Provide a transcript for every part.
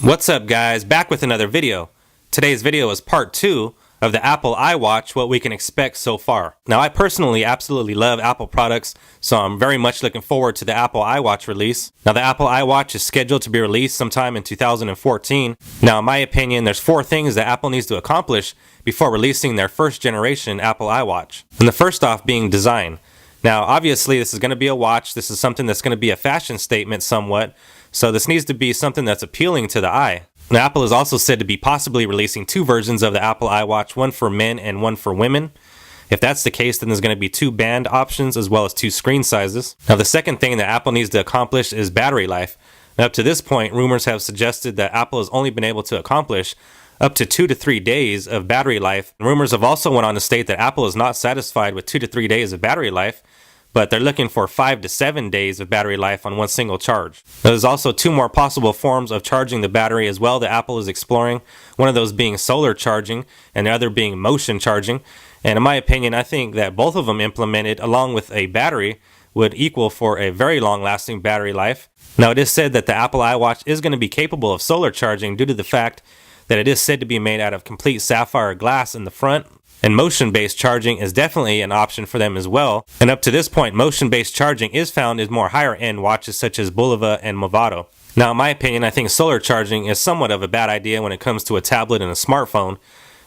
What's up guys, back with another video. Today's video is part 2 of the Apple iWatch, what we can expect so far. Now I personally absolutely love Apple products, so I'm very much looking forward to the Apple iWatch release. Now the Apple iWatch is scheduled to be released sometime in 2014. Now in my opinion, there's 4 things that Apple needs to accomplish before releasing their first generation Apple iWatch. And the first off being design. Now obviously this is going to be a watch, this is something that's going to be a fashion statement somewhat, so this needs to be something that's appealing to the eye. Now, Apple is also said to be possibly releasing 2 versions of the Apple iWatch, one for men and one for women. If that's the case, then there's going to be 2 band options as well as 2 screen sizes. Now, the second thing that Apple needs to accomplish is battery life. Now, up to this point, rumors have suggested that Apple has only been able to accomplish up to 2 to 3 days of battery life. Rumors have also went on to state that Apple is not satisfied with 2 to 3 days of battery life, but they're looking for 5 to 7 days of battery life on one single charge. There's also 2 more possible forms of charging the battery as well that Apple is exploring, one of those being solar charging and the other being motion charging. And in my opinion, I think that both of them implemented along with a battery would equal for a very long-lasting battery life. Now it is said that the Apple iWatch is going to be capable of solar charging due to the fact that it is said to be made out of complete sapphire glass in the front. And motion-based charging is definitely an option for them as well. And up to this point, motion-based charging is found in more higher-end watches such as Bulova and Movado. Now, in my opinion, I think solar charging is somewhat of a bad idea when it comes to a tablet and a smartphone.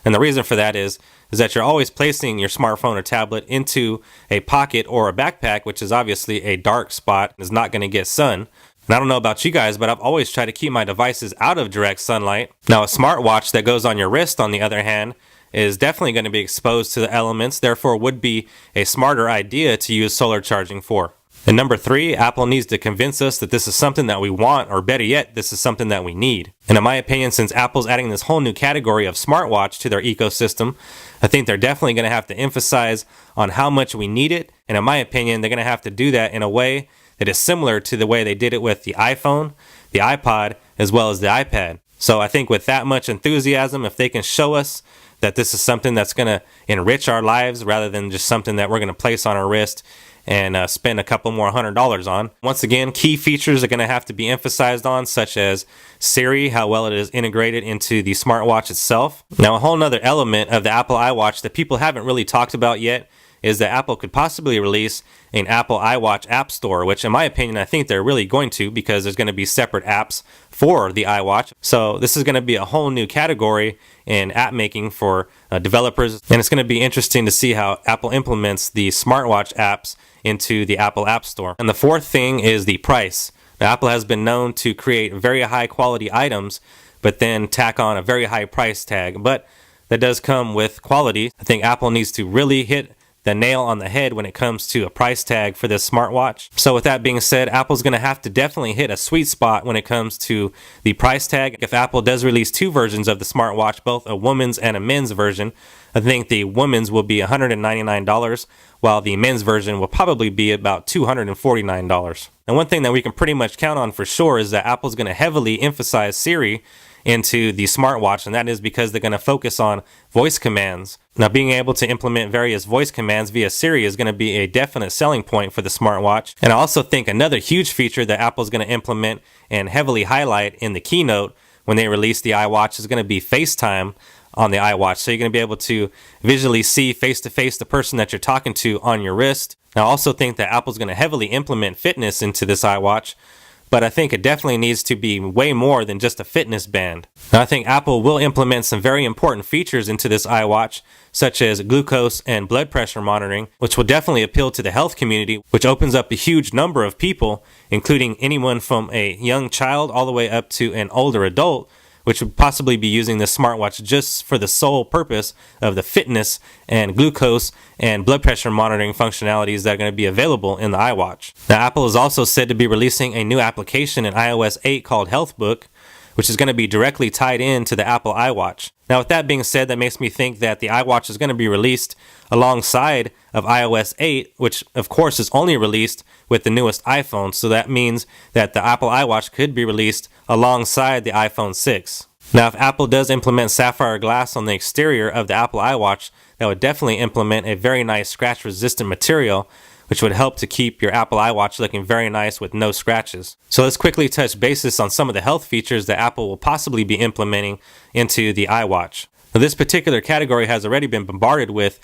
And the reason for that is that you're always placing your smartphone or tablet into a pocket or a backpack, which is obviously a dark spot and is not going to get sun. And I don't know about you guys, but I've always tried to keep my devices out of direct sunlight. Now, a smartwatch that goes on your wrist, on the other hand, is definitely going to be exposed to the elements, therefore would be a smarter idea to use solar charging for. And number 3, Apple needs to convince us that this is something that we want, or better yet, this is something that we need. And in my opinion, since Apple's adding this whole new category of smartwatch to their ecosystem, I think they're definitely going to have to emphasize on how much we need it. And in my opinion, they're going to have to do that in a way that is similar to the way they did it with the iPhone, the iPod, as well as the iPad. So I think with that much enthusiasm, if they can show us that this is something that's going to enrich our lives rather than just something that we're going to place on our wrist and spend a couple more $100 on. Once again, key features are going to have to be emphasized on, such as Siri, how well it is integrated into the smartwatch itself. Now, a whole nother element of the Apple iWatch that people haven't really talked about yet is that Apple could possibly release an Apple iWatch app store, which in my opinion, I think they're really going to, because there's going to be separate apps for the iWatch. So this is going to be a whole new category in app making for developers. And it's going to be interesting to see how Apple implements the smartwatch apps into the Apple App Store. And the 4th thing is the price. Now, Apple has been known to create very high quality items, but then tack on a very high price tag. But that does come with quality. I think Apple needs to really hit the nail on the head when it comes to a price tag for this smartwatch. So with that being said, Apple's going to have to definitely hit a sweet spot when it comes to the price tag. If Apple does release 2 versions of the smartwatch, both a woman's and a men's version, I think the woman's will be $199, while the men's version will probably be about $249. And one thing that we can pretty much count on for sure is that Apple's going to heavily emphasize Siri into the smartwatch, and that is because they're going to focus on voice commands. Now, being able to implement various voice commands via Siri is going to be a definite selling point for the smartwatch. And I also think another huge feature that Apple's going to implement and heavily highlight in the keynote when they release the iWatch is going to be FaceTime on the iWatch. So you're going to be able to visually see face-to-face the person that you're talking to on your wrist. Now, I also think that Apple's going to heavily implement fitness into this iWatch, but I think it definitely needs to be way more than just a fitness band. Now, I think Apple will implement some very important features into this iWatch, such as glucose and blood pressure monitoring, which will definitely appeal to the health community, which opens up a huge number of people, including anyone from a young child all the way up to an older adult, which would possibly be using this smartwatch just for the sole purpose of the fitness and glucose and blood pressure monitoring functionalities that are going to be available in the iWatch. Now, Apple is also said to be releasing a new application in iOS 8 called HealthBook, which is going to be directly tied into the Apple iWatch. Now, with that being said, that makes me think that the iWatch is going to be released alongside of iOS 8, which of course is only released with the newest iPhone. So that means that the Apple iWatch could be released alongside the iPhone 6. Now, if Apple does implement sapphire glass on the exterior of the Apple iWatch, that would definitely implement a very nice scratch-resistant material, which would help to keep your Apple iWatch looking very nice with no scratches. So let's quickly touch basis on some of the health features that Apple will possibly be implementing into the iWatch. Now, this particular category has already been bombarded with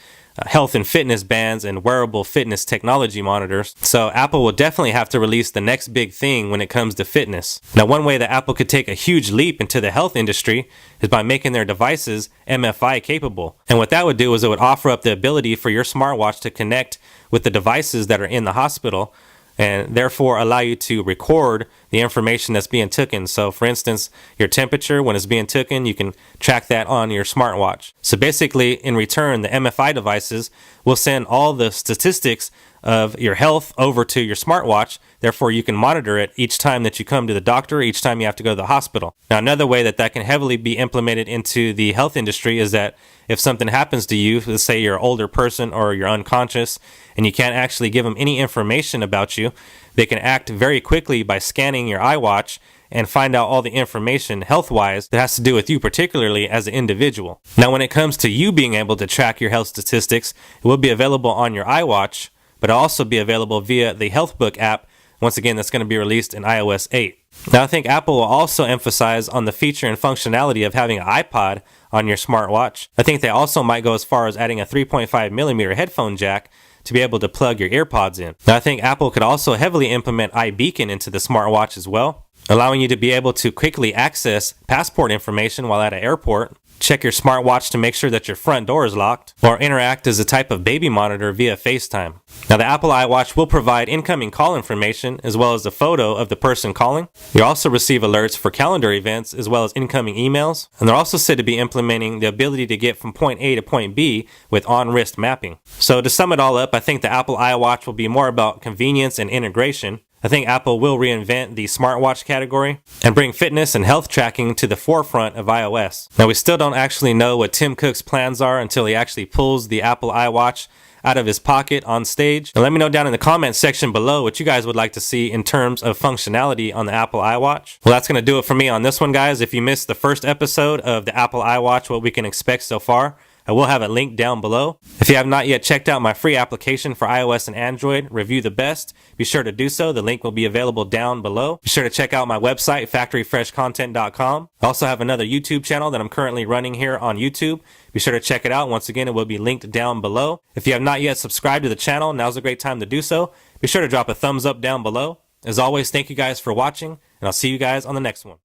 health and fitness bands and wearable fitness technology monitors. So Apple will definitely have to release the next big thing when it comes to fitness. Now, one way that Apple could take a huge leap into the health industry is by making their devices MFI capable. And what that would do is it would offer up the ability for your smartwatch to connect with the devices that are in the hospital, and therefore allow you to record the information that's being taken. So for instance, your temperature, when it's being taken, you can track that on your smartwatch. So basically, in return, the MFI devices will send all the statistics of your health over to your smartwatch. Therefore, you can monitor it each time that you come to the doctor, each time you have to go to the hospital. Now, another way that can heavily be implemented into the health industry is that if something happens to you, let's say you're an older person or you're unconscious and you can't actually give them any information about you, they can act very quickly by scanning your iWatch and find out all the information health-wise that has to do with you particularly as an individual. Now, when it comes to you being able to track your health statistics, it will be available on your iWatch, but it'll also be available via the HealthBook app. Once again, that's going to be released in iOS 8. Now, I think Apple will also emphasize on the feature and functionality of having an iPod on your smartwatch. I think they also might go as far as adding a 3.5mm headphone jack to be able to plug your earpods in. Now, I think Apple could also heavily implement iBeacon into the smartwatch as well, allowing you to be able to quickly access passport information while at an airport, check your smartwatch to make sure that your front door is locked, or interact as a type of baby monitor via FaceTime. Now, the Apple iWatch will provide incoming call information as well as a photo of the person calling. You'll also receive alerts for calendar events as well as incoming emails. And they're also said to be implementing the ability to get from point A to point B with on-wrist mapping. So to sum it all up, I think the Apple iWatch will be more about convenience and integration. I think Apple will reinvent the smartwatch category and bring fitness and health tracking to the forefront of iOS. Now, we still don't actually know what Tim Cook's plans are until he actually pulls the Apple iWatch out of his pocket on stage. Now, let me know down in the comments section below what you guys would like to see in terms of functionality on the Apple iWatch. Well, that's going to do it for me on this one, guys. If you missed the first episode of the Apple iWatch, what we can expect so far, I will have it linked down below. If you have not yet checked out my free application for iOS and Android, Review the Best, be sure to do so. The link will be available down below. Be sure to check out my website, factoryfreshcontent.com. I also have another YouTube channel that I'm currently running here on YouTube. Be sure to check it out. Once again, it will be linked down below. If you have not yet subscribed to the channel, now's a great time to do so. Be sure to drop a thumbs up down below. As always, thank you guys for watching, and I'll see you guys on the next one.